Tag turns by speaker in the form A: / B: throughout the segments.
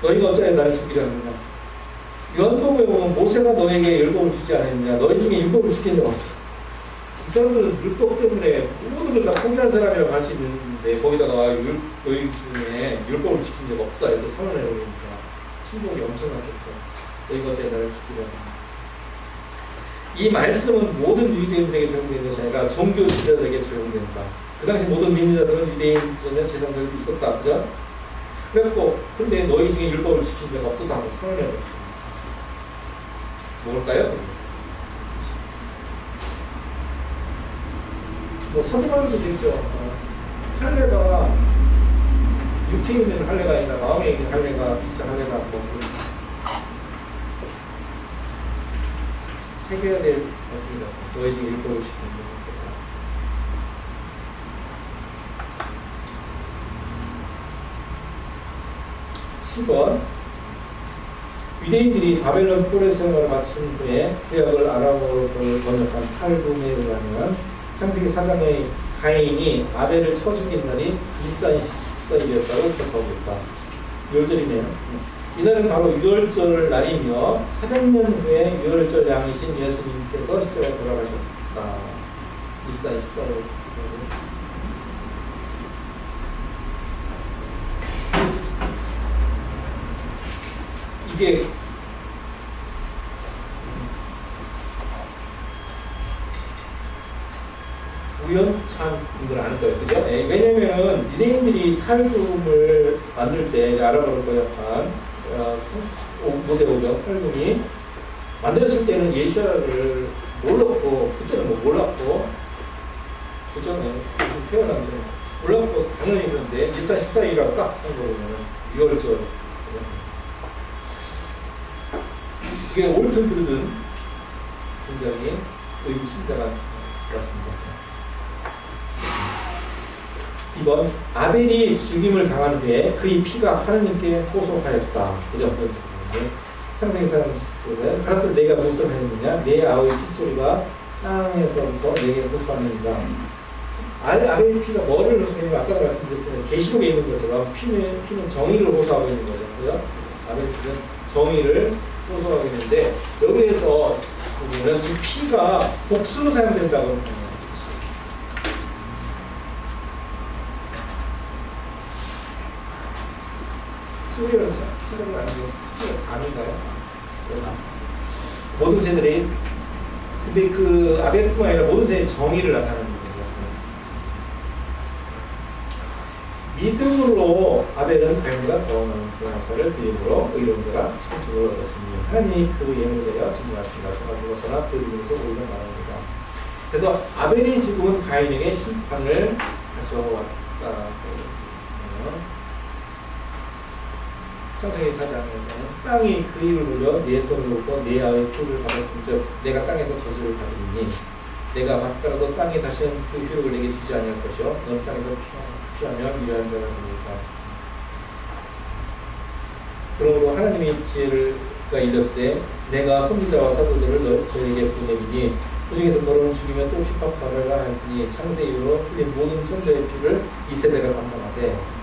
A: 너희가 어찌하여 나를 죽이려 하느냐. 요한복음에 보면 모세가 너에게 율법을 주지 않았느냐. 너희 중에 율법을 지킨 적 없어. 이 사람들은 율법 때문에 모든 걸 다 포기한 사람이라고 할 수 있는데 거기다가 너희 중에 율법을 지킨 적 없다 이렇게 선언해버리니까 충격이 엄청났겠죠. 너희가 어찌하여 나를 죽이려 하느냐. 이 말씀은 모든 유대인들에게 적용되는 것이 아니라 종교 지도자들에게 적용된다. 그 당시 모든 민주자들은 유대인전에 재산들이 있었다. 그죠? 그래갖고 근데 너희 중에 율법을 지킨 적 없다고 선언해버렸습니다. 뭘까요? 뭐 서두가면서 되죠. 할례가 육체에 있는 할례가 아니라 마음에 있는 할례가 진짜 할례가 뭐 새겨야 될 것입니다. 너희 중에 율법을 지키는 겁니다. 10번 유대인들이 바벨론 폴의 생활을 마친 후에 구약을 아람어로 번역한 탈붐에 의하면 창세기 4장의 가인이 아벨을 쳐 죽인 날이 니산 14일이었다고 기록하고 있다. 6월절이네요. 이날은 바로 유월절 날이며 400년 후에 유월절 양이신 예수님께서 십자가에 돌아가셨다. 니산 14일. 이게 우연찮은 걸 아는 거예요. 그죠? 왜냐면은 유대인들이 탈붐을 만들 때 아람어로 번역한 모세오경 탈붐이 만들어질 때는 예시아를 몰랐고 그때는 뭐 몰랐고 그죠? 태어나면서 몰랐고 당연히 그런데 니산 14일이라고 딱 한 거는 6월절 이게 옳든 그르든 굉장히 의미심장한 것 같습니다. 2번 아벨이 죽임을 당한 후에 그의 피가 하나님께 호소하였다. 그죠? 창세기 4장은 가라사대 내가 무엇을 하였느냐? 내 아우의 핏소리가 땅에서부터 내게 호소하느니라. 아벨의 피가 뭐를 호소하냐면 아까도 말씀드렸으면 계시록에 있는 것처럼 피는 정의를 호소하고 있는 거죠. 그죠? 아벨의 피는 정의를 호소하고 있는데 여기에서 보면 이 피가 복수로 사용된다고 합니다. 소리는 체력이 아니고 암인가요? 모든 새들이 근데 그 아벨뿐만 아니라 모든 새의 정의를 나타내는 거죠. 믿음으로 아벨은 가인보다 더 나은 제사를 드림으로 의로운 자가 천국을 얻었습니다. 하나님이 그 예물되어 증거하십니다. 저가 죽어서나 그 이름에서 오히려 말합니다. 그래서 아벨이 죽은 가인에게 심판을 가져왔다. 창세기 4장에는 땅이 그 입을 물려 내 손으로부터 내 아의 표를 받았으니 즉 내가 땅에서 저주를 받으니 내가 받더라도 땅이 다시는 그 효력을 내게 주지 아니할 것이요 너는 땅에서 피하면 유리한 자가 됩니다. 그러므로 하나님의 지혜가 일렀을 때 내가 선지자와 사도들을 저에게 보내리니 그 중에서 너를 죽이면 또 핍박하리라 하였으니 창세 이후로 흘린 모든 선자의 피를 이 세대가 감당하되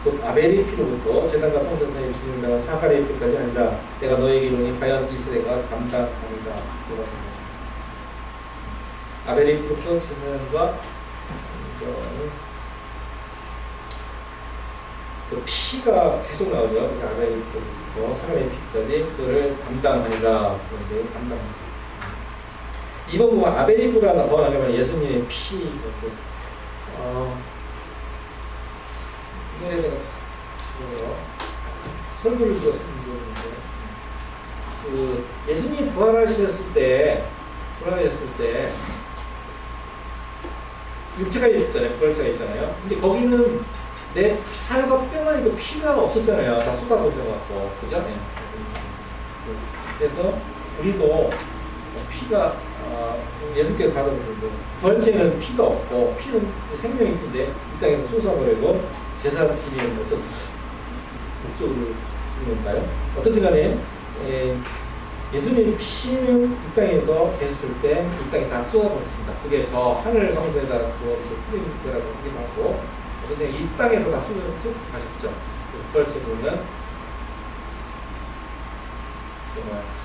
A: 곧 아벨의 피로부터 제단과 성전 사이에 죽임을 당한 사가랴의 피까지 아니라 내가 너에게 이르니 과연 이 세대가 감당하리라. 아벨의 피로부터 제사장과 그 피가 계속 나오죠. 아벨의 피로부터 사가랴의 피까지 그를 감당하리라. 그런데 감당합니다. 이번 보면 아벨의 피보다 더 나가면 예수님의 피 이번에 내가 설교를 들었는데 그 예수님이 부활하셨을 때 육체가 있었잖아요. 부활체가 있잖아요. 근데 거기는 내 살과 뼈 아니고 피가 없었잖아요. 다 쏟아부으셔갖고 그죠? 네. 그래서 우리도 피가 예수께서 받아보는데 부활체는 피가 없고 피는 생명이 있는데 이 땅에서 쏟아버리고 제사를 지내는 어떤 목적으로 쓰는 건가요? 어떻든 간에 예수님의 피는 이 땅에서 계셨을 때 이 땅에 다 쏟아버렸습니다. 그게 저 하늘 성소에다 뿌린 거라고 하기도 하고 어쨌든 이 땅에서 다 쏟아가셨죠. 부활체 보면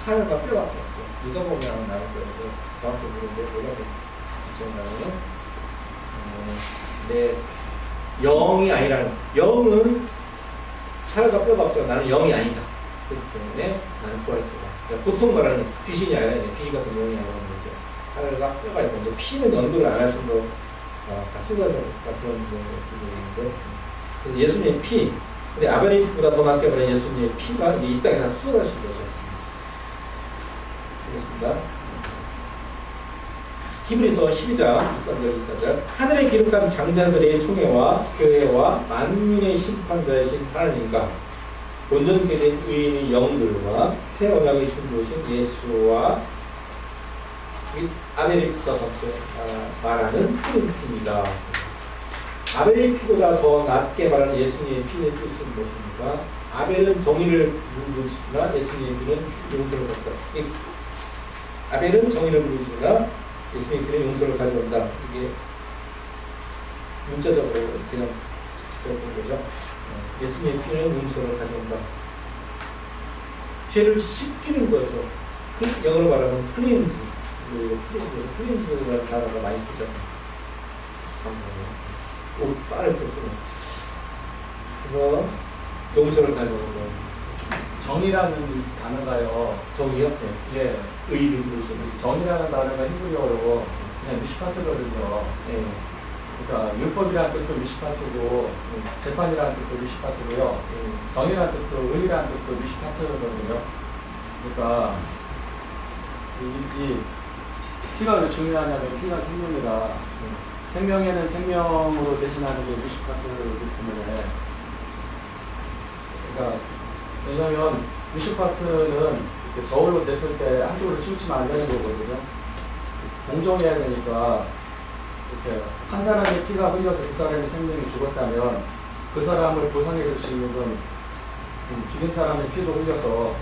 A: 살과 뼈밖에 없죠. 누가 보면 나올 거라서 정확히 모르는데 뭐라고 지정하면 내 영이 아니라는, 영은 살과 뼈가 없죠. 나는 영이 아니다. 그렇기 때문에 나는 부활체다. 그러니까 보통 말하는 귀신이 아니라 귀신 같은 영이 아니라는 거죠. 살과 뼈가 있고, 피는 연도를 안 하신 거 다 쏟아져 같은 부분인데, 그래서 예수님의 피, 근데 아벨보다 더 낫게 말하는 예수님의 피가 이 땅에 다 쏟아진 거죠. 알겠습니다. 히브리서 12장 23절 하늘에 기록한 장자들의 총회와 교회와 만민의 심판자이신 하나님과 온전케 된 의인의 영들과 새 언약의 중보신 예수와 아벨의 피가 말하는 피입니다. 아벨의 피보다 더 낮게 말하는 예수님의 피의 뜻은 무엇입니까? 아벨은 정의를 물으시나 예수님의 피는 용서를 받다. 아벨은 정의를 물으시나 예수님의 피는 용서를 가져온다. 이게 문자적으로 그냥 직접 본 거죠. 예수님의 피는 용서를 가져온다. 죄를 씻기는 거죠. 그 영어로 말하면 클린즈. 클린즈라는 단어가 많이 쓰죠. 옷 빠를 때 쓰는. 그래서 용서를 가져오는 거예요.
B: 정이라는 단어가요.
A: 정의요? 네.
B: 예.
A: 의를 부르시는.
B: 정이라는 단어가 히브리어로 그냥 미시파트거든요.
A: 네.
B: 그러니까 율법이라는 뜻도 미시파트고 재판이라는 뜻도 미시파트고요. 정이라는 뜻도 의라는 뜻도 미시파트거든요. 그러니까 이 피가 왜 중요하냐면 피가 생명이라 생명에는 생명으로 대신하는 게 미시파트이기 때문에, 그러니까 왜냐면 미시파트는 저울로 됐을 때 한쪽으로 치우치면 안 되는 거거든요. 공정해야 되니까 이렇게 한 사람의 피가 흘려서 그 사람의 생명이 죽었다면 그 사람을 보상해 줄 수 있는 건 죽인 사람의 피도 흘려서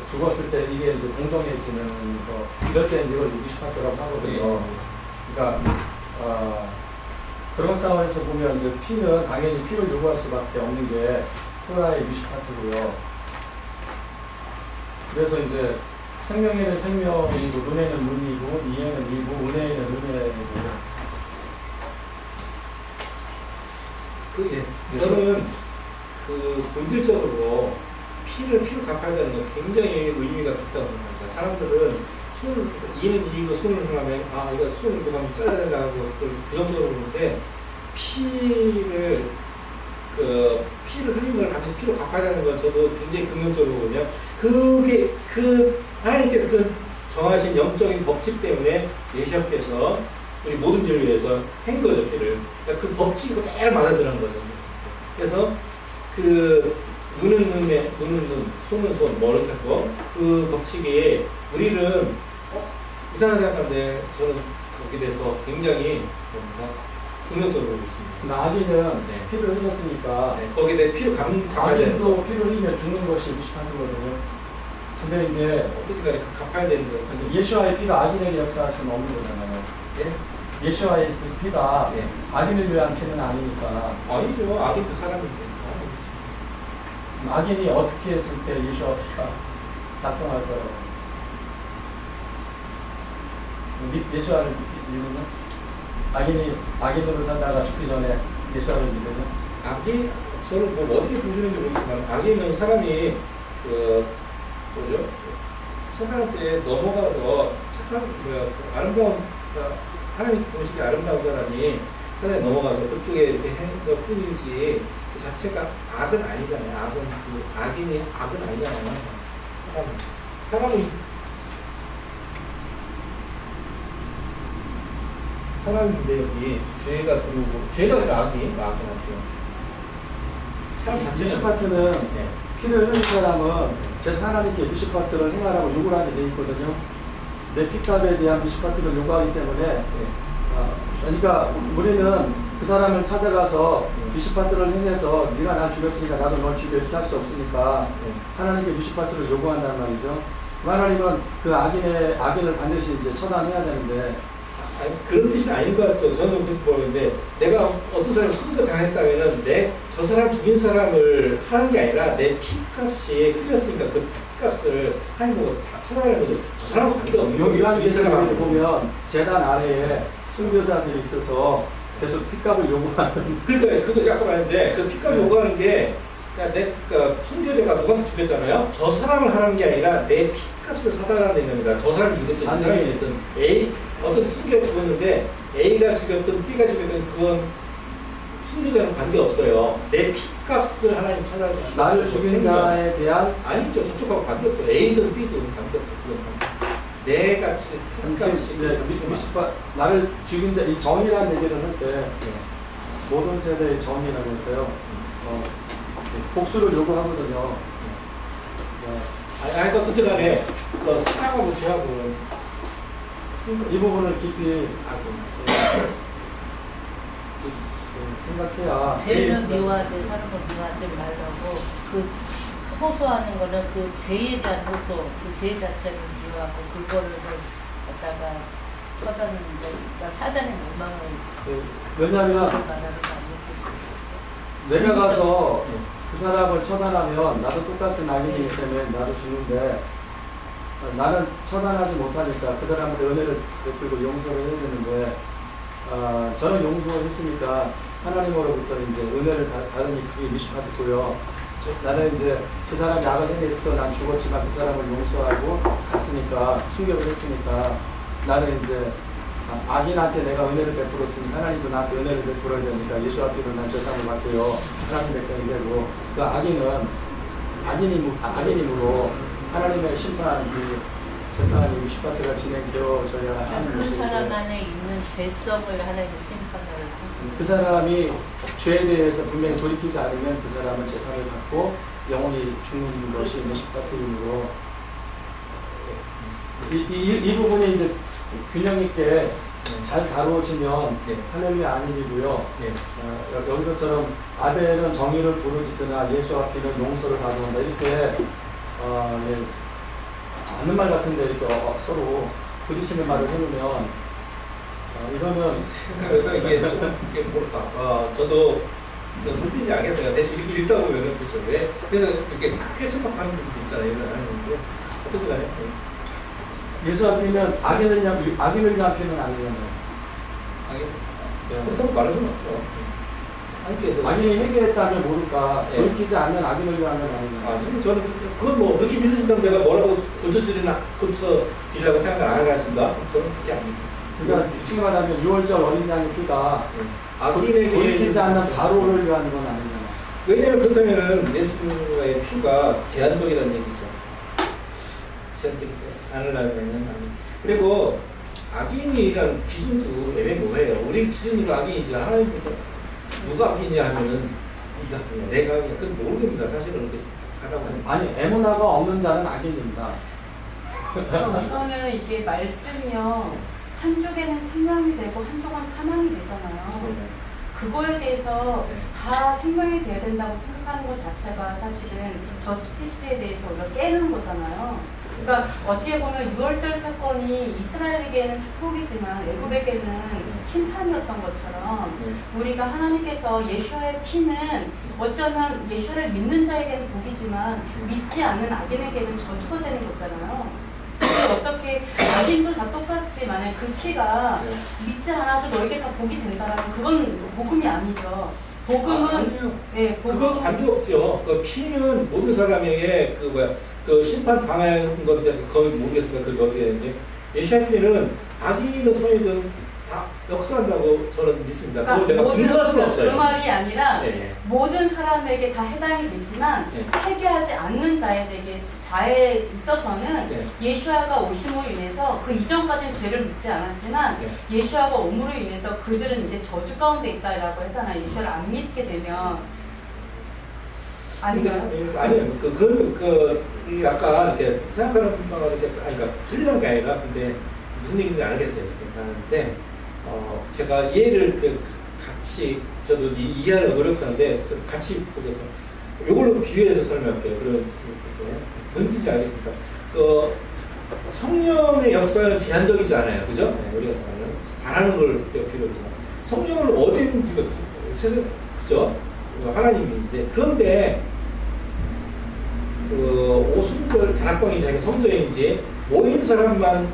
B: 죽었을 때 이게 이제 공정해지는 거, 이럴 때 이걸 미시파트라고 하거든요. 그러니까 그런 차원에서 보면 이제 피는 당연히 피를 요구할 수밖에 없는 게 토라의 미시파트고요. 그래서 이제 생명에는 생명이고 눈에는 눈이고 이에는 이고 은혜에는 은혜이고.
A: 저는 본질적으로 피를 갚아야 되는 건 굉장히 의미가 깊다고 생각합니다. 사람들은 이는 이이고 손을 하면 이거 손을 이거 하면 잘라야 된다 하고 부정적으로 보는데 피를 흘린 걸 반드시 피로 갚아야 되는 건 저도 굉장히 긍정적으로 보거든요. 그게 하나님께서 정하신 영적인 법칙 때문에 예수님께서 우리 모든 죄를 위해서 한 거죠, 피를. 그러니까 그 법칙을 그대로 받아들이는 거죠. 그래서 눈은 눈, 손은 손, 뭐 이렇게 하고 그 법칙에 우리는 이상하게 생각하는데 저는 거기에 대해서 굉장히 긍정적으로 보고 있습니다.
B: 아기는 피를 흘렸으니까
A: 거기에 대해 피를 갚아야 되는 거.
B: 아기도 피를 흘리면 죽는 것이 미시파트거든요. 근데 이제
A: 어떻게 간에 갚아야 되는 거예요.
B: 예수와의 피가 악인에게 역사할 수는 없는 거잖아요.
A: 예?
B: 예수와의 피가 악인을 위한 피는 아니니까.
A: 아니죠. 악인도 사람인데.
B: 악인이 어떻게 했을 때 예수와 피가 작동할까요? 예수와를 믿으면? 악인으로 살다가 죽기 전에 예수와를 믿으면?
A: 저는 뭐 어떻게 보시는지 모르겠지만, 악인은 사람이, 세상한테 넘어가서 아름다운, 하나님 보시기에 아름다운 사람이 세상에 넘어가서 그쪽에 이렇게 한 것 뿐이지, 그 자체가 악은 아니잖아요. 악인이 악은 아니잖아요. 사람인데 여기 죄가 들어오고, 죄가 악이 악이나요. 사람 자체는
B: 미시파트는 피를 흘린 사람은 계속 하나님께 미시파트를 행하라고 요구를 하게 돼 있거든요. 내 피값에 대한 미시파트를 요구하기 때문에 그러니까 우리는 그 사람을 찾아가서 미시파트를 행해서 네가 날 죽였으니까 나도 널 죽여 이렇게 할 수 없으니까 하나님께 미시파트를 요구한다는 말이죠. 하나님은 그 악인을 반드시 이제 처단해야 되는데
A: 그런 뜻이 아닌 것 같죠. 저는 그렇게 보는데 내가 어떤 사람을 숨겨 당했다면 저 사람 죽인 사람을 하는 게 아니라 내 피값이 흘렸으니까 그 피값을 하나님보고 다 찾아가는 거죠. 저 사람은 관계없는 거예요. 죽인 사람하고.
B: 요한계시록을 보면 제단 아래에 순교자들이 있어서 계속 핏값을 요구하는.
A: 그러니까 그거 잠깐 말했는데 그 피값 요구하는 게 그러니까 그러니까 순교자가 누구한테 죽였잖아요. 저 사람을 하는 게 아니라 내 피값을 사달라는 겁니다. 저 사람이 죽였든 이 사람이 죽였든 A 어떤 순교가 죽었는데 A가 죽였든 B가 죽였든 그건 순교자는 관계 없어요. 내 피값을 하나님 찾아주시고
B: 나를 죽인 자에 대한
A: 아니죠. 저쪽하고 관계 없죠. A든 B든 관계 없죠. 그건 내가 피값이
B: 나를 죽인 자, 이 정의라는 얘기를 할 때 모든 세대의 정의라고 했어요. 복수를 요구하거든요.
A: 아니 어쨌든 간에 사랑하고 죄하고는
B: 이 부분을 깊이 생각해야.
C: 죄는 미워하되 사는 건 미워하지 말라고. 그 호소하는 거는 그 죄에 대한 호소, 그 죄 자체를 미워하고 그거를 갖다가 처단하는 거, 그러니까 사단의 욕망을
B: 왜냐하면
C: 말하는 거 아니겠어요?
B: 내가 가서 그 사람을 처단하면 나도 똑같은 악인이기 때문에 나도 죽는데, 나는 처단하지 못하니까 그 사람한테 은혜를 베풀고 용서를 해야 되는데, 저는 용서했으니까 하나님으로부터 이제 은혜를 받으니 그게 미슈파트고요. 나는 이제 그 사람이 악을 행해서 난 죽었지만 그 사람을 용서하고 갔으니까, 순교를 했으니까 나는 이제 악인한테 내가 은혜를 베풀었으니 하나님도 나한테 은혜를 베풀어야 되니까 예수 앞에도 난 죄상을 받고요. 하나님 백성이 되고, 그 악인은 악인임으로 하나님의 심판이 재판이 미슈파트가 진행되어져야 하는
C: 그
B: 것이고,
C: 사람 안에 있는 죄성을 하나님의 심판을 하시는
B: 그 사람이 죄에 대해서 분명히 돌이키지 않으면 그 사람은 재판을 받고 영원히 죽는 것이 미슈파트이므로, 이 부분이 이제 균형 있게 잘 다루어지면 할렐루야 아닌 일이고요. 여기서처럼 아벨은 정의를 부르짖으나 예수 앞에는 용서를 가져온다, 이렇게 맞는 말 같은데 이렇게 서로 부딪히는 말을 해놓으면 이거는
A: 이게 좀 이게 뭘까? 저도 무슨 뜻인지 알겠어요. 대충 이렇게 읽다 보면은 그렇죠. 왜? 그래서 이렇게 크게 척박하는 분도 있잖아요. 이런 하는데 어쨌든 간에
B: 예수 앞에는 악인을 위한 앞에는 아니잖아요.
A: 그렇다고 말할 수는 없죠. 하나님께서
B: 악인이 회개했다면 모를까,
A: 예.
B: 돌이키지 않는 악인을 위한 건 아니잖아요.
A: 아니 저는 그건 뭐 그렇게 믿으시다면 내가 뭐라고 고쳐드리려고 생각을 안 하겠습니다. 저는 그렇게 안 믿습니다.
B: 그러니까 쉽게 말하면 6월절 어린 양의 피가
A: 악인에게
B: 돌이키지 않는 바로를 위한 건 아니잖아요.
A: 왜냐하면 그렇다면은 예수의 피가 제한적이라는 얘기죠. 제한적이죠. 않으려면 그리고 악인이라는 기준도 애매모호해요. 우리 기준으로 악인이지 하나님보다 누가 악인이냐 하면은 내가 악이야. 그건 모르겠습니다. 사실은 이렇게 하다 보면
B: 아니, 에무나가 없는 자는 악인입니다.
D: 우선은 이게 말씀이요, 한쪽에는 생명이 되고 한쪽은 사망이 되잖아요. 그거에 대해서 다 생명이 돼야 된다고 생각하는 것 자체가 사실은 저스티스에 대해서 우리가 깨는 거잖아요. 그러니까 어떻게 보면 6월절 사건이 이스라엘에게는 축복이지만 애굽에게는 심판이었던 것처럼 우리가 하나님께서 예수와의 피는 어쩌면 예수를 믿는 자에게는 복이지만 믿지 않는 악인에게는 저주가 되는 거잖아요. 근데 어떻게 악인도 다 똑같이 만약 그 피가 믿지 않아도 너에게 다 복이 된다라면 그건 복음이 아니죠. 복음은
A: 그거 관계없죠. 그 피는 모든 사람에게 그 심판 당하는 건데 거의 모르겠습니다. 그게 어떻게 되는지. 예수의 피는 악인이든 선이든 다 역사한다고 저는 믿습니다. 그걸 내가 증거할 수는 없어요.
D: 그 말이 아니라
A: 예.
D: 모든 사람에게 다 해당이 되지만 회개하지 않는 자에 있어서는 예수아가 오심으로 인해서 그 이전까지는 죄를 묻지 않았지만 예수아가 옴으로 인해서 그들은 이제 저주 가운데 있다라고 했잖아요. 예수를 안 믿게 되면. 아닌가요?
A: 아니요. 그 약간 이렇게 생각하는 분과 이렇게 그러니까 틀리다는 게 아니라 근데 무슨 얘기인지 알겠어요. 하는데 제가 이해를 같이 저도 이해하려고 노력하는데 같이 보겠서 이걸로 비유해서 설명할게요. 그런 뭔 뜻인지 알겠습니까? 그 성령의 역사는 제한적이지 않아요, 그죠? 네, 우리가 말하는 바라는 걸 필요로 성령을 어디든지 세상 그죠? 하나님인데, 그런데 그 오순절 다락방이 자기 성전인지 모인 사람만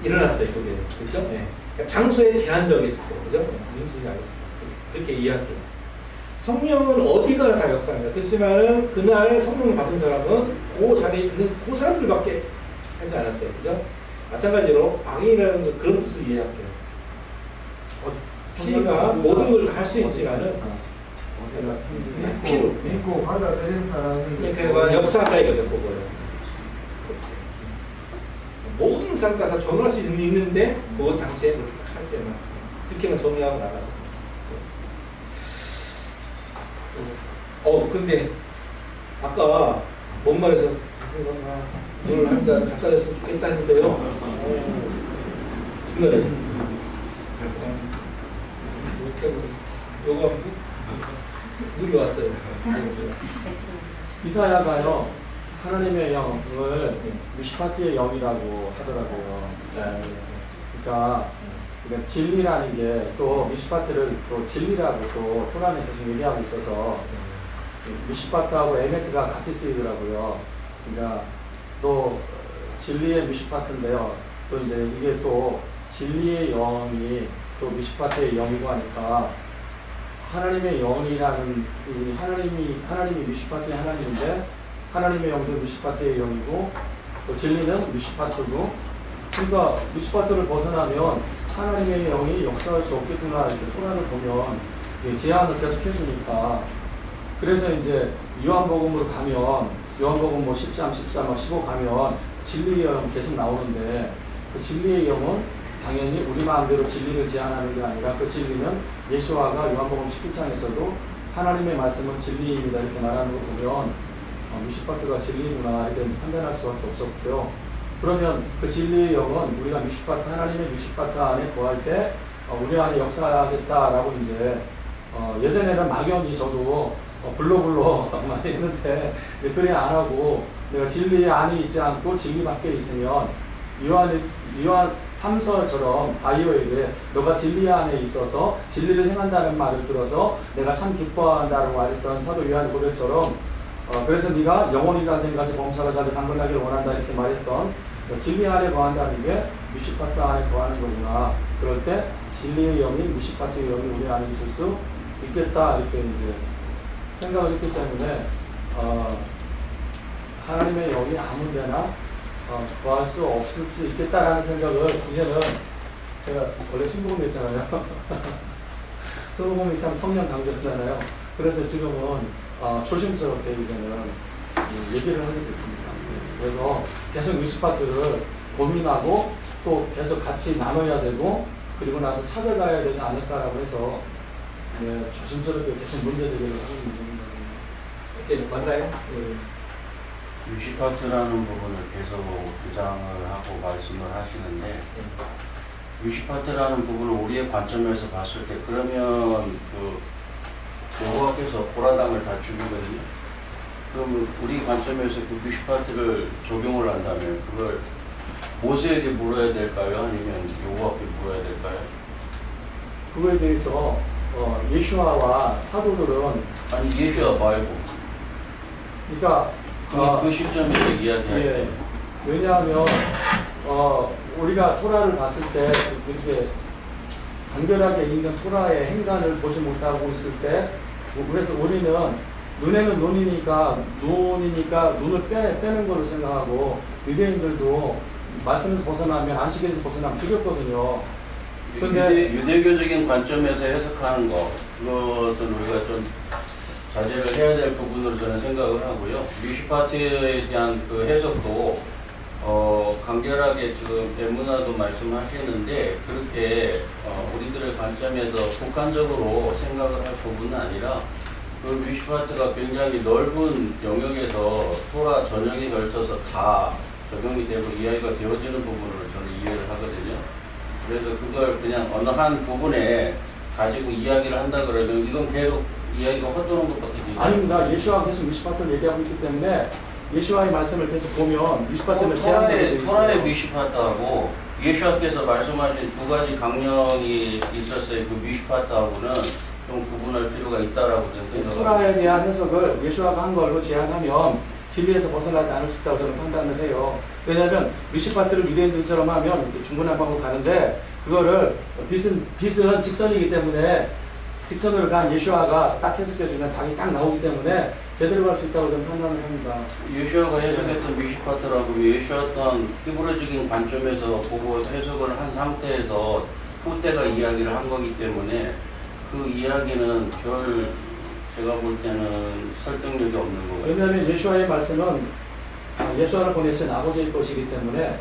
A: 일어났어요. 그게 그렇죠? 네. 그러니까 장소에 제한적이 있었어요. 그죠? 무슨 뜻인지 알겠습니다. 그렇게 이해할게요. 성령은 어디가 다 역사합니다. 그렇지만은 그날 성령을 받은 사람은 그 자리에 있는 그 사람들밖에 하지 않았어요. 그죠? 마찬가지로 악인이라는 건 그런 뜻을 이해할게요. 피가 모든 걸 다 할 수 있지만은 피로
E: 믿고 받아들인 사람은
A: 그러니까 역사다 이거죠. 그거를 모든 사람들 다 정할 수 있는데 그 당시에 그렇게 할 때만 그렇게만 정리하고 나가죠. 근데 아까 뭔 말에서 오늘 한 잔 갖다 줬으면 좋겠다 했는데요. 정말 이렇게 요거 물이 왔어요.
B: 이사야가요 하나님의 영을 미시파트의 영이라고 하더라고요. 네. 그러니까 진리라는 게 또 미시파트를 또 진리라고 또 토란에 계속 얘기하고 있어서 미시파트하고 에메트가 같이 쓰이더라고요. 그러니까 또 진리의 미시파트인데요. 또 이제 이게 또 진리의 영이 또 미시파트의 영이고 하니까 하나님의 영이라는 하나님이 미시파트의 하나님인데 하나님의 영도 미시파트의 영이고 또 진리는 미시파트고 그러니까 미시파트를 벗어나면 하나님의 영이 역사할 수 없겠구나 이렇게 토라를 보면 제한을 계속 해주니까 그래서 이제 요한복음으로 가면 요한복음 뭐 13, 14, 15 가면 진리의 영 계속 나오는데 그 진리의 영은 당연히 우리 마음대로 진리를 제한하는 게 아니라 그 진리는 예수와가 요한복음 17장에서도 하나님의 말씀은 진리입니다 이렇게 말하는 거 보면 미시파트가 진리구나 이렇게 판단할 수밖에 없었고요. 그러면 그 진리의 영은 우리가 미시파트 하나님의 미시파트 안에 거할 때 우리 안에 역사하겠다라고 이제 예전에는 막연히 저도 불러불러 많이 했는데 그래 안 하고 내가 진리 안에 있지 않고 진리 밖에 있으면 요한 3서처럼 바이오에게 너가 진리 안에 있어서 진리를 행한다는 말을 들어서 내가 참 기뻐한다고 말했던 사도 요한 고백처럼 그래서 네가 영원히 다 된 같이 범사가 자를 강건하기를 원한다 이렇게 말했던 진리 안에 거한다는 게 미시파트 안에 거하는 거구나. 그럴 때 진리의 영이 미시파트의 영이 우리 안에 있을 수 있겠다 이렇게 이제 생각을 했기 때문에 하나님의 영이 아무데나 구할 수 없을 수 있겠다라는 생각을 이제는 제가 원래 순복음 했잖아요. 순복음이 참 성령 강조잖아요. 그래서 지금은 조심스럽게 이제는 얘기를 하게 됐습니다. 그래서 계속 미시파트를 고민하고 또 계속 같이 나눠야 되고 그리고 나서 찾아가야 되지 않을까라고 해서 조심스럽게 계속 문제제기를 하고 있는
A: 네, 맞나요?
F: 미시파트라는 부분을 계속 주장을 하고 말씀을 하시는데 미시파트라는 부분을 우리의 관점에서 봤을 때 그러면 여호와께서 보라당을 다 죽이거든요. 그럼 우리 관점에서 그 미시파트를 적용을 한다면 그걸 모세에게 물어야 될까요? 아니면 여호와께 물어야 될까요?
B: 그거에 대해서 예수와와 사도들은
F: 아니 예수와 말고
B: 그러니까
F: 그 시점에서 이야기할 때
B: 왜냐하면 우리가 토라를 봤을 때 이렇게 간결하게 있는 토라의 행간을 보지 못하고 있을 때 그래서 우리는 눈에는 눈이니까 눈을 빼는 걸로 생각하고 유대인들도 말씀에서 벗어나면 안식에서 벗어나면 죽였거든요. 근데
F: 유대교적인 관점에서 해석하는 거 그것은 우리가 좀 자제를 해야 될 부분으로 저는 생각을 하고요. 미시파트에 대한 그 해석도 간결하게 지금 에무나도 말씀하시는데 그렇게 우리들의 관점에서 국한적으로 생각을 할 부분은 아니라 그 미시파트가 굉장히 넓은 영역에서 토라 전역에 걸쳐서 다 적용이 되고 이야기가 되어지는 부분으로 저는 이해를 하거든요. 그래서 그걸 그냥 어느 한 부분에 가지고 이야기를 한다 그러면 이건 계속 이야기가 헛도는 것밖에 되지
B: 아닙니다. 예수와 계속 미시파트를 얘기하고 있기 때문에 예수와의 말씀을 계속 보면 미시파트는 제한되게 되어 있어요.
F: 토라의 미시파트하고 예수와께서 말씀하신 두 가지 강령이 있었어요. 그 미시파트하고는 좀 구분할 필요가 있다라고 저는 생각합니다.
B: 토라에 대한 해석을 예수아가 한 걸로 제한하면 진리에서 벗어나지 않을 수 있다고 저는 판단을 해요. 왜냐하면 미시파트를 유대인들처럼 하면 이렇게 중구난방으로 가는데 그거를 빛은 직선이기 때문에 직선으로 간 예수아가 딱 해석해주면 답이 딱 나오기 때문에 제대로 갈 수 있다고 저는 판단을 합니다.
F: 예수아가 해석했던 미시파트라고 예수아떤 히브리적인 관점에서 보고 해석을 한 상태에서 후대가 이야기를 한 거기 때문에 그 이야기는 별 제가 볼 때는 설득력이 없는 것 같아요.
B: 왜냐하면 예수아의 말씀은 예수아를 보내신 아버지의 것이기 때문에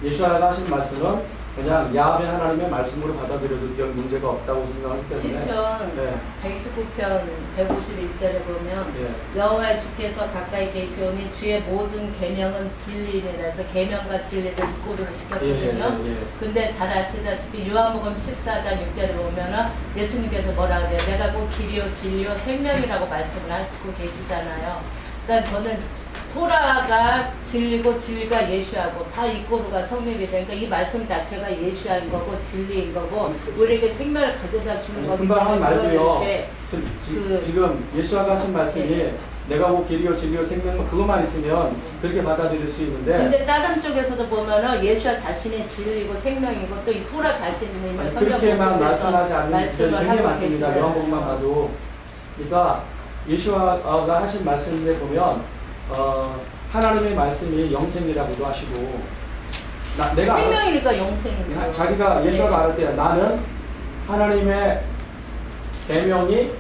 B: 예수아가 하신 말씀은 그냥 야훼 하나님의 말씀으로 받아들여도 별 문제가 없다고 생각하기 때문에
C: 시편
B: 네.
C: 119편 151절에 보면
B: 예.
C: 여호와 주께서 가까이 계시오니 주의 모든 계명은 진리니라 해서 계명과 진리를 이꼬르로 시켰거든요. 근데 잘 아시다시피 요한복음 14장 6절에 보면은 예수님께서 뭐라 그래요? 내가 곧 길이요 진리요 생명이라고 말씀을 하시고 계시잖아요. 그러니까 저는 토라가 진리고 진리가 예수하고 다 이꼬르가 성립이 되니까 이 말씀 자체가 예수인 거고 진리인 거고 우리에게 생명을 가져다 주는 거기
B: 금방 한
C: 때문에
B: 말도요.
C: 이렇게
B: 지금 예수아가 하신 말씀이
C: 네.
B: 내가 곧 길이요 진리요 생명 그것만 있으면 그렇게 받아들일 수 있는데
C: 근데 다른 쪽에서도 보면은 예수와 자신이 진리고 생명이고 또 이 토라 자신이면
B: 그렇게만 말씀하지 않는
C: 말씀을
B: 굉장히
C: 하고
B: 많습니다.
C: 계시잖아요.
B: 요한복음만 봐도 그러니까 예수아가 하신 말씀에 보면 하나님의 말씀이 영생이라고도 하시고 내가
C: 생명이니까 영생이죠.
B: 자기가 예수아가 알을 때 나는 하나님의 계명이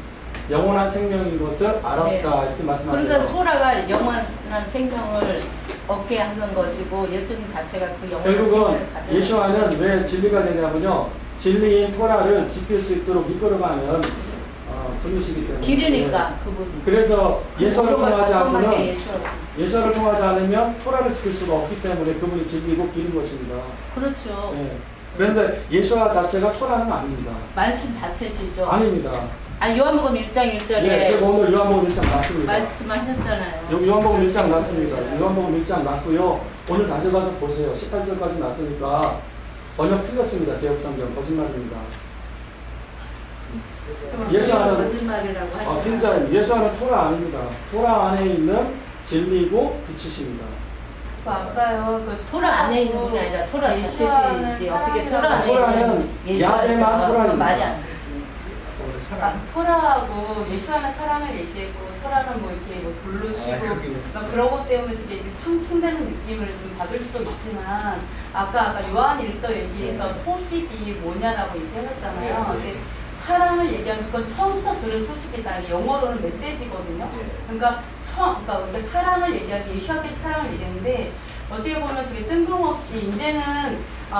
B: 영원한 생명인 것을 알았다
C: 네.
B: 이렇게 말씀하세요.
C: 그러니까 토라가 영원한 생명을 얻게 하는 것이고 예수님 자체가 그 영원한
B: 결국은
C: 생명을 가져다
B: 예수아는 왜 진리가 되냐면요. 진리인 토라를 지킬 수 있도록 이끌어가는 분이시기 때문에
C: 길이니까 그분이.
B: 그래서 예수아를 통하지 않고는
C: 예수로.
B: 예수아를 통하지 않으면 토라를 지킬 수가 없기 때문에 그분이 진리고 길인 것입니다.
C: 그렇죠.
B: 예. 그런데 예수아 자체가 토라는 아닙니다.
C: 말씀 자체시죠.
B: 아닙니다.
C: 아니 요한복음 1장 1절에
B: 예, 제가 오늘 요한복음 1장 났습니다.
C: 말씀하셨잖아요.
B: 여기 요한복음 1장 났습니다. 요한복음 1장 났고요. 오늘 다시 가서 보세요. 18절까지 났으니까 번역 틀렸습니다. 개혁성경 거짓말입니다. 예수아는
C: 거짓말이라고 하죠.
B: 진짜 예수아는 토라 아닙니다. 토라 안에 있는 진리고 빛이십니다.
D: 아까요. 그
C: 토라 안에 있는 분이 아니라 토라
D: 예수와는
C: 자체시지 어떻게
D: 사랑이라고
C: 토라 안에
B: 토라는
C: 있는 예수와
B: 야훼만 토라입니다.
C: 말이 안 되지.
D: 토라하고 예수와는 사랑을 얘기했고 토라는 뭐 이렇게 뭐 돌로 치고 막 그런 것 때문에 되게 상충되는 느낌을 좀 받을 수도 있지만 아까 요한 일서 얘기해서 소식이 뭐냐라고 얘기하셨잖아요. 근데 사랑을 얘기하면 그건 처음부터 들은 소식이다. 영어로는 메시지거든요. 그러니까 그러니까 사랑을 얘기하면 예수와께서 사랑을 얘기했는데 어떻게 보면 되게 뜬금없이 이제는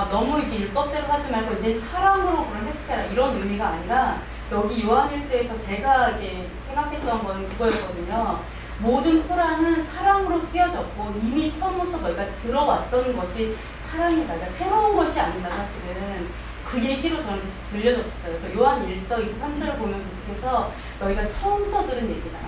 D: 너무 이게 율법대로 하지 말고 이제 사랑으로 그걸 해석해라 이런 의미가 아니라 여기 요한일서에서 제가 이게 생각했던 건 그거였거든요. 모든 토라는 사랑으로 쓰여졌고 이미 처음부터 너희가 들어왔던 것이 사랑이다. 그러니까 새로운 것이 아니다 사실은. 그 얘기로 저는 들려줬어요. 그래서 요한 1서 23절을 보면 계속해서 너희가 처음부터 들은 얘기다.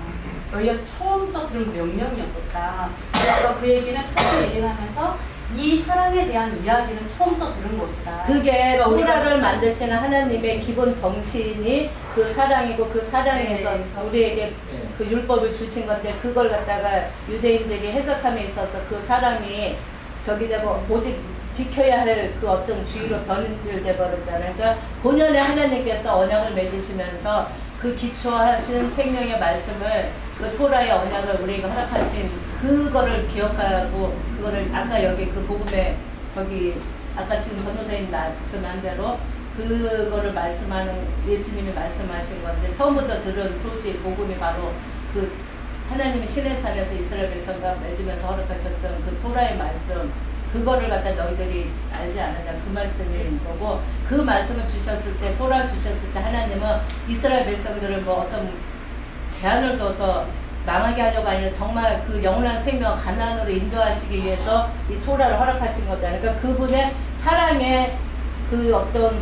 D: 너희가 처음부터 들은 명령이었었다. 아까 그 얘기는 사랑 얘기를 하면서 이 사랑에 대한 이야기는 처음부터 들은 것이다.
C: 그게 토라를 만드시는 하나님의 기본 정신이 그 사랑이고 그 사랑에서
D: 네.
C: 우리에게 그 율법을 주신 건데 그걸 갖다가 유대인들이 해석함에 있어서 그 사랑이 저기자고 오직 지켜야 할 그 어떤 주의로 변질돼 버렸잖아요. 그러니까 본연의 하나님께서 언약을 맺으시면서 그 기초하신 생명의 말씀을 그 토라의 언약을 우리에게 허락하신 그거를 기억하고 그거를 아까 여기 그 복음에 저기 아까 지금 전도사님 말씀한 대로 그거를 말씀하는 예수님이 말씀하신 건데 처음부터 들은 소식 복음이 바로 그 하나님이 시내산에서 이스라엘 백성과 맺으면서 허락하셨던 그 토라의 말씀 그거를 갖다 너희들이 알지 않느냐 그 말씀인 거고 그 말씀을 주셨을 때 토라 주셨을 때 하나님은 이스라엘 백성들을 뭐 어떤 제한을 둬서 망하게 하려고 아니라 정말 그 영원한 생명 가나안으로 인도하시기 위해서 이 토라를 허락하신 거잖아요. 그러니까 그분의 사랑의 그 어떤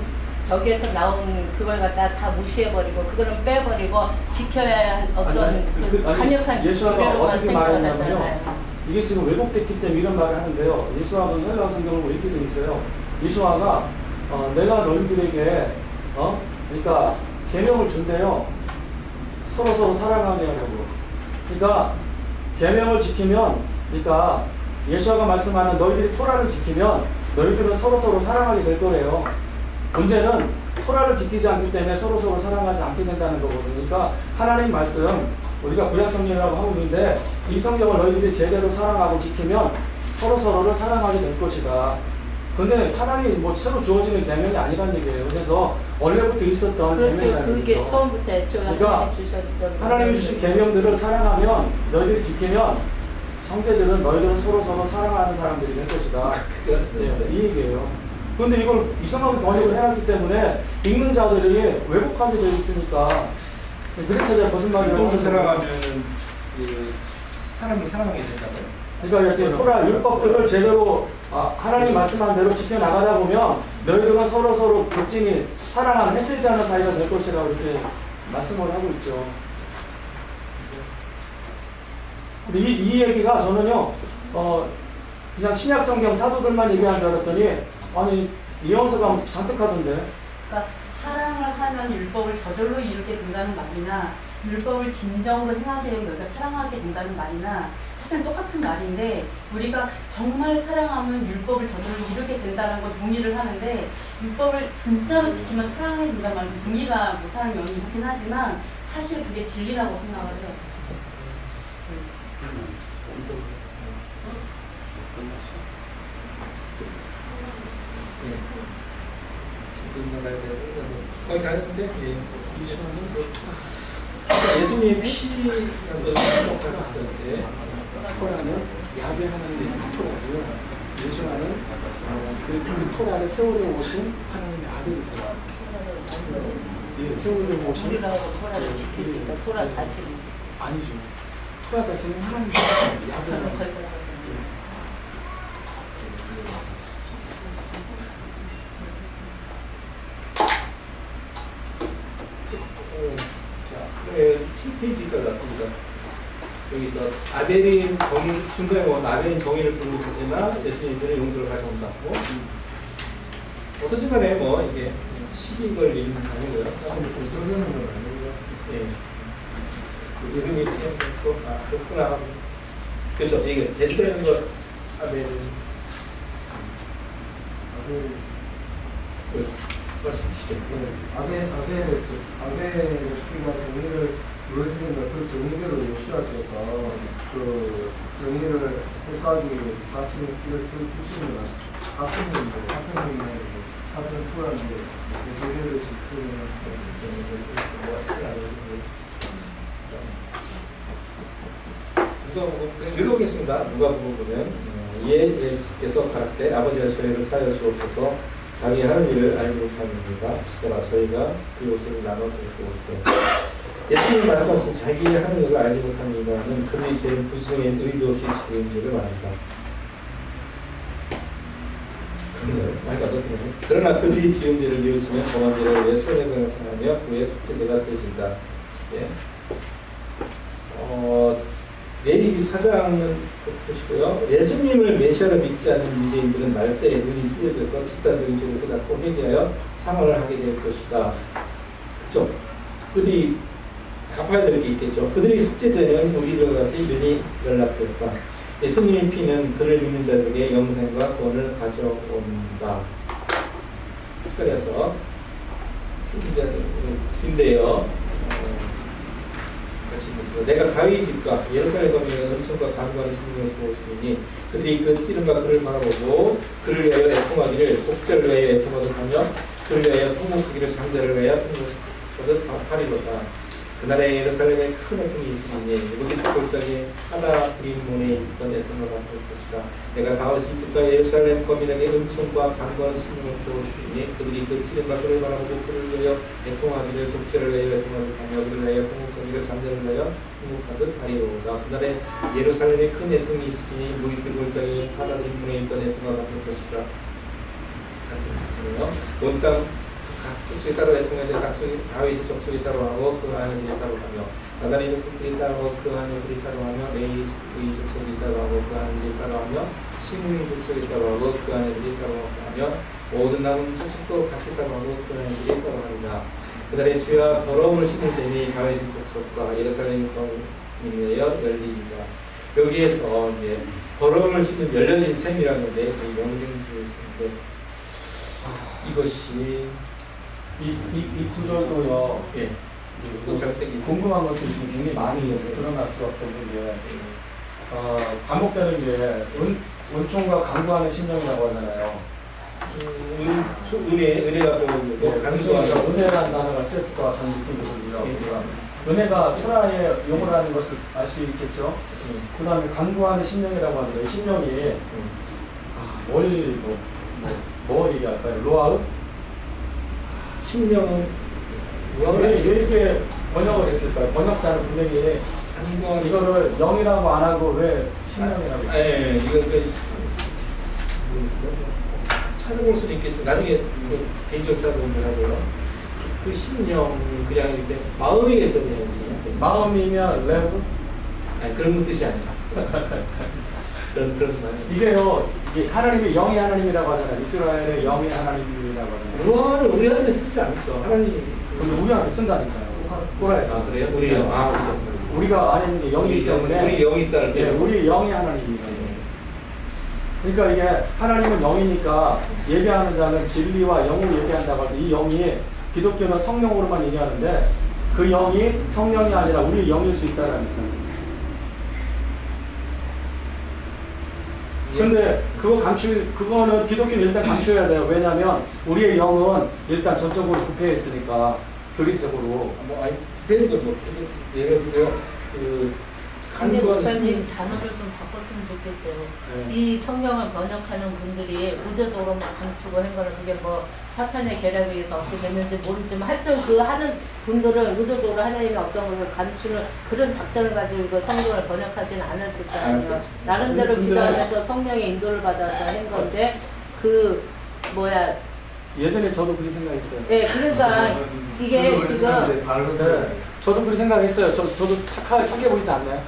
C: 저기에서 나온 그걸 갖다 다 무시해버리고 그거는 빼버리고 지켜야 할 어떤 그 강력한 규례로만 생각을 하잖아요.
B: 이게 지금 왜곡됐기 때문에 이런 말을 하는데요. 예수아가 헬라어 성경을 뭐 이렇게 돼 있어요. 예수아가 내가 너희들에게 그러니까 계명을 준대요. 서로 사랑하게 하고. 그러니까 계명을 지키면, 그러니까 예수아가 말씀하는 너희들이 토라를 지키면 너희들은 서로 사랑하게 될 거래요. 문제는 토라를 지키지 않기 때문에 서로 사랑하지 않게 된다는 거거든요. 그러니까 하나님 말씀, 우리가 구약 성경이라고 하고 있는데 이 성경을 너희들이 제대로 사랑하고 지키면 서로를 사랑하게 될 것이다. 근데 사랑이 뭐 새로 주어지는 계명이 아니란 얘기예요. 그래서 원래부터 있었던
C: 그렇죠.
B: 계명이
C: 그게
B: 아니죠.
C: 처음부터 애초에
B: 그러니까
C: 하나님이 주셨던
B: 하나님이 주신 계명들을 사랑하면, 너희들이 지키면 성대들은 너희들은 서로 사랑하는 사람들이 될 것이다. 네, 이 얘기예요. 그런데 이걸 이상하게 번역을 해놨기 때문에 읽는 자들이 왜곡하게 되어 있으니까, 그래서 제가 거짓말이라고
A: 율법을
B: 하는
A: 사랑하면 그 사람을 사랑하게 된다고요.
B: 그러니까 이렇게 토라 율법들을 제대로 하나님 말씀한 대로 지켜 나가다 보면 너희들은 서로 극진히 사랑하는 해치지 않은 사이가 될 것이라고 이렇게 말씀을 하고 있죠. 근데 이 얘기가 저는요, 그냥 신약 성경 사도들만 얘기하는 줄 알았더니, 아니, 이영서가 잔뜩 하던데.
D: 그러니까 사랑을 하면 율법을 저절로 이루게 된다는 말이나 율법을 진정으로 행하게 되면 너희가 사랑하게 된다는 말이나 사실 똑같은 말인데, 우리가 정말 사랑하면 율법을 저절로 이루게 된다는 걸 동의를 하는데, 율법을 진짜로 지키면 사랑하게 된다는 말은 동의가 못하는 면이 있긴 하지만 사실 그게 진리라고 생각을 해요.
A: 거기서 하는데 예수님의 피라고 생각하셨는데
G: 토라는 야훼 하나님의 토라고요. 예수와는 그 토라를 세우려 오신 하나님의 아들이세요. 예, 세우려 오신
C: 우리가 토라를 지킬 수 있다. 토라 자신이지.
G: 아니죠. 토라 자체는 하나님의
C: 저는
G: 야훼.
C: 거기까지 가요.
A: 자, 7페이지까지 왔습니다. 여기서 아벨인 정의, 중간에 보면 아벨인 정의를 부르시지만 예수님들은 용서를 가져온다. 어떠신 간에 뭐 이게 시비 걸리는 아니고요.
E: 저는 건 아니고요.
A: 예. 이름이 또 그렇구나. 그렇죠. 이게 됐다는 것 아벨은 말씀하시죠.
E: 아벨의 피가 정의를 이루어지는데 그 정의대로 예수님께서 그 정의를 해소하기 위해서 자신의 피를 주시는 같은 토라인데 예배를 지키면서
A: 읽어보겠습니다. 누가 보면 예수께서 가라사대 때 아버지가 저희를 사여 주옵소서 자기 하는 일을 알지 못합니다. 시더라 저희가 그 옷을 나눠서 입고 있어요. 예수님이 말씀하신 자기 하는 것을 알지 못하는 이가는 그들이 죄는 부정의 의도 없이 지은지를 말합니다. 그러나 그들이 지은 죄를 뉘우치면 범한 죄를 위해 손해배상을 청하며 그의 속죄제가 되어진다. 예. 레위기 4장은 보시고요. 예수님을 메시아로 믿지 않는 유대인들은 말세에 눈이 띄어져서 집단적인 죄를 깨닫고 회개하여 상환을 하게 될 것이다. 그렇죠? 그들이 갚아야 될 게 있겠죠. 그들의 속죄제는 우리들과 같이 윤이 연락됐다. 예수님의 피는 그를 믿는 자들에게 영생과 구원을 가져온다. 스가랴서 긴데요. 내가 다윗 집과 예루살렘 거민의 은총과 간구하는 심령을 보시니 그들이 그 찌른과 그를 바라보고 그를 위하여 애통하기를 곡절을 위하여 애통하듯 하며 그를 위하여 통곡하기를 장자를 위하여 통곡하듯 하리로다. 그날에 예루살렘에 큰 애통이 있으니 누구기 골짜기 하다 브림몬에 있던 애통과 같을 것이다. 내가 다윗 집과 예루살렘 거민에게 은총과 간구하는 심령을 보시니 그들이 그 찌른과 그를 바라보고 그를 위하여 애통하기를 곡절을 위하여 애통하듯 하며 그를 위하여 통곡하기를 장자를 위하여 통곡하듯 하리로다. 그날에 예루살렘에 큰 애통이 있으니 무기 그 골짜기 하다 브림몬에 있던 애통과 같을 것이다. 온 땅 족속이 따로 애통해야 돼. 다윗의 족속이 따로 하고 그 아내들이 따로 하며 나다리 족속들이 따로 하고 그 아내들이 따로 하며 레이의 족속이 따로 하고 그 아내들이 따로 하며 시므의 족속이 따로 하고 그 아내들이 따로 하며 모든 남은 족속도 같이 따로 하고 그 아내들이 따로 합니다. 그날의 주야 더러움을 씻는 셈이 다윗의 족속과 예루살렘 거민이여 열리리라. 여기에서 이제 더러움을 씻는 열려진 셈이라는 건데 그 영생주의인데 이것이
B: 이 구절도요.
A: 예. 또 잘못된 게 있어요.
B: 궁금한 것들이 지금 굉장히 많이 드러날 수밖에 없는 게 반복되는 게 은총과 강구하는 심령이라고 하잖아요.
A: 은혜가 또 강조하죠.
B: 은혜라는 단어가 쓰였을 것 같은 느낌이 들고요.
A: 예.
B: 은혜가 토라의 용어라는 것을 알 수 있겠죠. 그 다음에 강구하는 심령이라고 하는데 이 심령이 뭐 얘기할까요? 로아우?
A: 심령은
B: 왜 이렇게 번역을 했을까요? 번역자는 분명히 이거를 영이라고 안 하고 왜 심령이라고 했어요?
A: 예, 이거 찾아볼 수도 있겠죠. 나중에 개인적으로 찾아보면 하고요. 그 심령 그냥 이렇게 마음이겠잖아요.
B: 마음이면 레브?
A: 아니 그런 뜻이 아니라 그런 말.
B: 이게요, 이게 하나님이 영이 하나님이라고 하잖아요. 이스라엘의 영이 하나님이라고 하잖아요.
A: 루아는 우리한테 쓰지 않죠. 하나님.
B: 근데 우리한테 쓴다니까요. 토라에서.
A: 아 그래요? 우리 영. 아 그렇죠.
B: 우리가 아는 게 영이기 때문에
A: 우리 영이 있다는 게.
B: 예, 우리 영이 하나님입니다. 그러니까 이게 하나님은 영이니까 예배하는 자는 진리와 영으로 예배한다고 할 때 이 영이 기독교는 성령으로만 얘기하는데 그 영이 성령이 아니라 우리 영일 수 있다라는 거예요. 근데 그거는 기독교는 일단 감추어야 돼요. 왜냐하면 우리의 영은 일단 전적으로 부패해 있으니까 교리적으로.
A: 뭐 아니 특별히 뭐 예를 들어요.
C: 근데 목사님 단어를 좀 바꿨으면 좋겠어요.
B: 네.
C: 이 성경을 번역하는 분들이 의도적으로 막 감추고 한 거는 그게 뭐 사탄의 계략에 의해서 어떻게 됐는지 모르지만 하여튼 그 하는 분들은 의도적으로 하나님의 어떤 것을 감추는 그런 작전을 가지고 이거 성경을 번역하지는 않았을 거 아니에요. 나름대로 기도하면서 성령의 인도를 받아서 한 건데
B: 예전에 저도 그렇게 생각했어요.
C: 네, 그러니까 이게 지금
B: 네, 저도 그렇게 생각했어요. 저도 착해 보이지 않나요?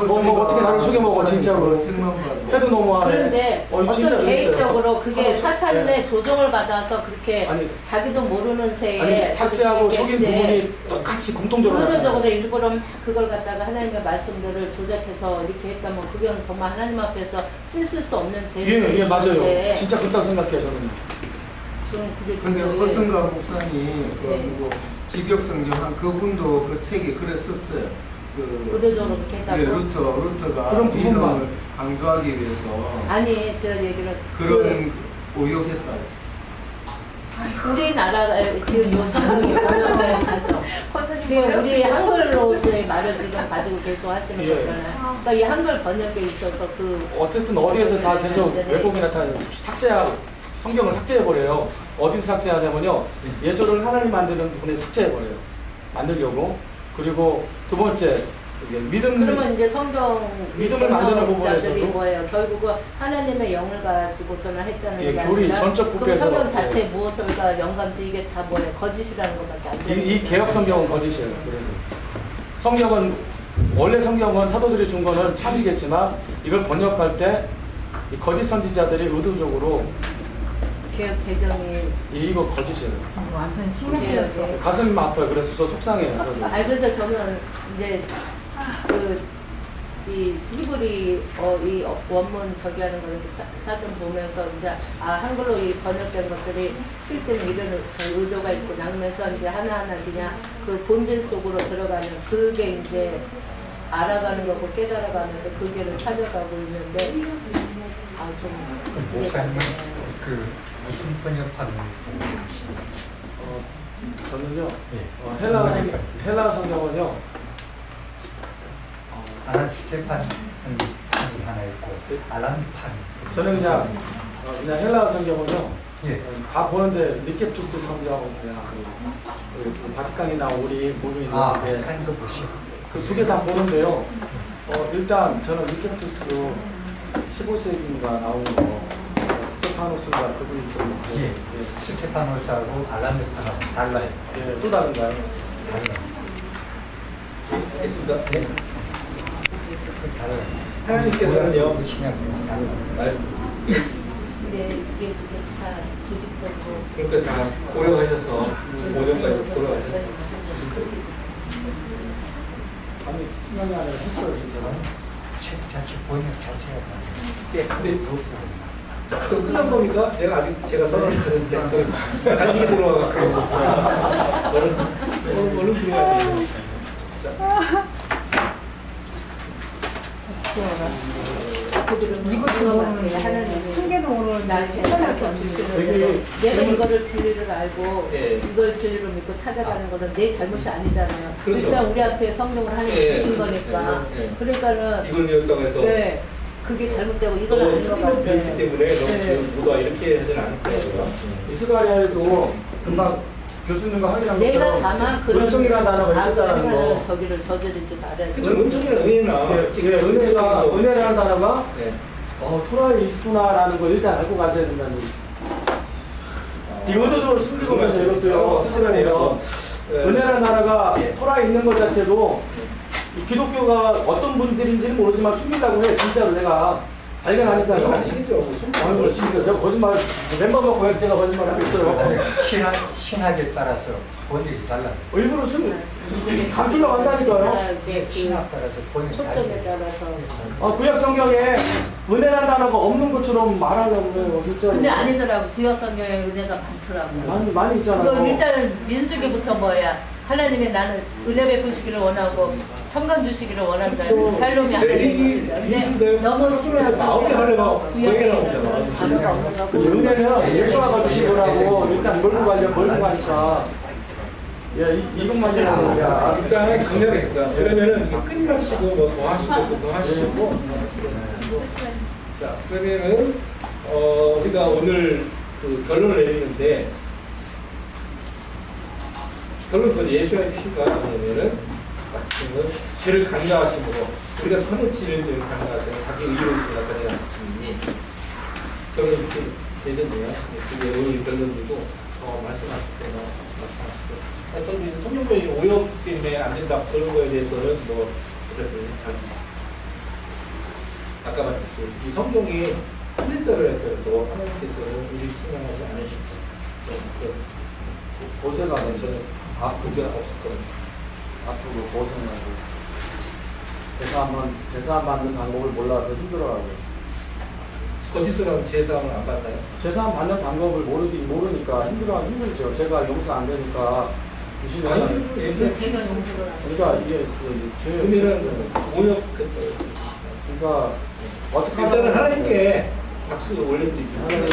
B: 뭐 어떻게 나를 속여 먹어 진짜로. 해도 너무하네.
C: 그런데 어떤 계획적으로 그게 사탄의 조종을 받아서 그렇게
B: 아니,
C: 자기도 모르는 새에
B: 삭제하고
C: 그렇게
B: 속인
C: 이제
B: 부분이 똑같이 공통적으로
C: 의도적으로
B: 나타나요.
C: 일부러 막 그걸 갖다가 하나님의 말씀들을 조작해서 이렇게 했다면 그건 정말 하나님 앞에서 씻을 수 없는 죄지.
B: 예, 맞아요. 진짜 그렇다고 생각해요, 저는.
C: 저는 그게
E: 근데
C: 그게
E: 허승가 목사님
C: 네.
E: 직역성경 한 그분도 그 책에 글에 썼어요.
C: 의도적으로 그렇게 했다고?
E: 루터가
B: 그런 부분만.
E: 믿음을 강조하기 위해서
C: 아니 제가 얘기는
E: 그런 오역했다.
C: 우리나라가 지금 요 성경이 번역된 거죠. 지금 우리 한글로서의 말을 지금 가지고 계속 하시는
B: 예.
C: 거잖아요. 그러니까 이 한글 번역에 있어서
B: 어쨌든 어디에서 다 계속
C: 이제는
B: 외국이나 다 삭제하고 성경을 삭제해버려요. 어디서 삭제하냐면요. 예수를 하나님 만드는 부분에 삭제해버려요. 만들려고. 그리고 두 번째,
C: 그러면 이제 성경
B: 믿음을 만드는
C: 번역자들이
B: 부분에서도
C: 뭐예요? 결국은 하나님의 영을 가지고서는 했다는
B: 예,
C: 게
B: 교리
C: 아니라
B: 전적
C: 그럼
B: 부패에서
C: 성경 자체 무엇을가 영감수 이게 다 뭐예요? 거짓이라는 것밖에 안 되는
B: 이 개혁 성경은 거짓이에요. 그래서 성경은 원래 성경은 사도들이 준 거는 참이겠지만 이걸 번역할 때 이 거짓 선지자들이 의도적으로
C: 개혁 개정이
B: 이거 거짓이에요.
D: 완전 심각해졌어.
B: 가슴이 아파요. 그래서 저 속상해요. 저도.
C: 그래서 저는 이제 이 히브리 이 원문 저기 하는 거를 사전 보면서 이제 한글로 이 번역된 것들이 실제는 이런 의도가 있고 나누면서 이제 하나하나 그냥 그 본질 속으로 들어가는 그게 이제 알아가는 거고 깨달아가면서 그 길을 찾아가고 있는데 좀
H: 목사님 무슨 번역하는
B: 저는요.
H: 예.
B: 헬라 성경은요.
H: 아란 스테판 판이 하나 있고 알란 판.
B: 저는 그냥 헬라 성경은요.
H: 예.
B: 다 보는데 니케투스 성경 그냥 그 바티칸이나 우리 모두 있는데
H: 한거 보시고.
B: 그 두 개 다 보는데요. 일단 저는 니케투스 15세기인가 나온 거 스테파노스가 그분이 있었는데
H: 예. 스테파노스하고 알란 스테판하고 달라요.
B: 예, 또 다른가요?
H: 달라요.
A: 알겠습니다. 네.
H: 달라요.
A: 하나님께서는요.
H: 보시면 달라요.
A: 말씀.
C: 이게 다 조직적으로
A: 그러니까 다 고려하셔서 5년까지 고려하셔서
B: 아니 생각이 아니라 했어요 진짜.
H: 책 자체 번역 자체가
A: 예, 근데 또 끝난 겁니까? 내가 아직 제가 선언을 했는데 단식이 들어와갖고 얼른 들어와야 돼요.
C: 한개도 오늘 나한테
B: 되게
C: 내가 이거를 진리를 알고
A: 예.
C: 이걸 진리로 믿고 찾아가는 거는 내 잘못이 아니잖아요.
A: 그렇죠.
C: 일단 우리 앞에 성령을 하나님
A: 예,
C: 주신
A: 예,
C: 거니까.
A: 예, 예.
C: 그러니까는
A: 이걸 이었다고 해서
C: 네, 그게 잘못되고 이건
A: 너무
C: 아닌 것
A: 틀린 게 있기
C: 같아요.
A: 때문에
C: 네.
A: 너무 누가 이렇게 하지는 않더라고요.
B: 이스라엘도 금방 교수님과 확인한
C: 내가
B: 것처럼
C: 다만 그런
B: 은총이라는 단어가 있었다는 거.
C: 저기를 저지르지 말아야
A: 그쵸, 은총이나 은혜나
B: 은혜라는 단어가
A: 네.
B: 토라에 있구나라는 걸 일단 알고 가셔야 된다는 얘기죠. 의도적으로 숨기면서 이것도요.
A: 뜻이라네요.
B: 은혜라는 단어가
A: 예.
B: 토라에 있는 것 자체도 이 기독교가 어떤 분들인지는 모르지만 숨기려고 해. 진짜로 내가 발견하니까요.
A: 그건 아니죠.
B: 아유, 진짜 제가 거짓말 멤버 놓고 제가 거짓말 하겠어요.
H: 신학에 따라서 번역이 달라.
B: 일부러 감추려고 한다니까요.
H: 신학 따라서 번역이
C: 초점에
H: 달라.
C: 따라서.
B: 구약 성경에 은혜라는 단어가 없는 것처럼 말하려고 해요. 진짜.
C: 근데 아니더라고. 구약 성경에 은혜가 많더라고.
B: 많이 있잖아요.
C: 그거 일단은 민수기부터 뭐야? 하나님의 나는 은혜 베푸시기를 원하고 평강 주시기를 원한다.
B: 그렇죠.
C: 샬롬이 하나님 것이다. 너무 심해서
A: 마음이 하려고 구약에 나오잖아.
C: 단어가 없는 거.
B: 그 은혜는 예수가 주신 거라고 일단 몰고 가니까. 야, 이것만 해야 돼.
A: 일단 강력했습니다. 그러면은 이거 끝마치고 뭐 더 하시고 또 더 하시고. 자, 그러면은 우리가 오늘 그 결론을 내리는데 결론은 예수의 피가 뭐냐면은 죄를 간과하심으로 우리가 전에 죄를 간과하잖아요. 자기 의로우심을 나타내는 결론이 이렇게 되던데요. 그게 오늘 결론이고 말씀하셨거나 말씀하시고. 그래서 성경적인 오역 때문에 안 된다 그런 거에 대해서는 뭐 어차피 자기 아까 말했듯이 이 성경이 틀린다고 했더라도 하나님께서는 우리 책망하지 않으십니다.
B: 보세가
A: 저는 문제가 없을 겁니다.
B: 앞으로 고생하고 제사 받는 방법을 몰라서 힘들어하고
A: 거짓으로 제사함을 안 받나요?
B: 제사 받는 방법을 모르니까 힘들죠. 제가 용서 안 되니까 주시면
A: 아니, 예수님
C: 제가 용서를 안
B: 그러니까 이게
A: 은혜는 오역
B: 그러니까 어떻게
A: 일단은 하나님께 박수 올려드립니다. 하나님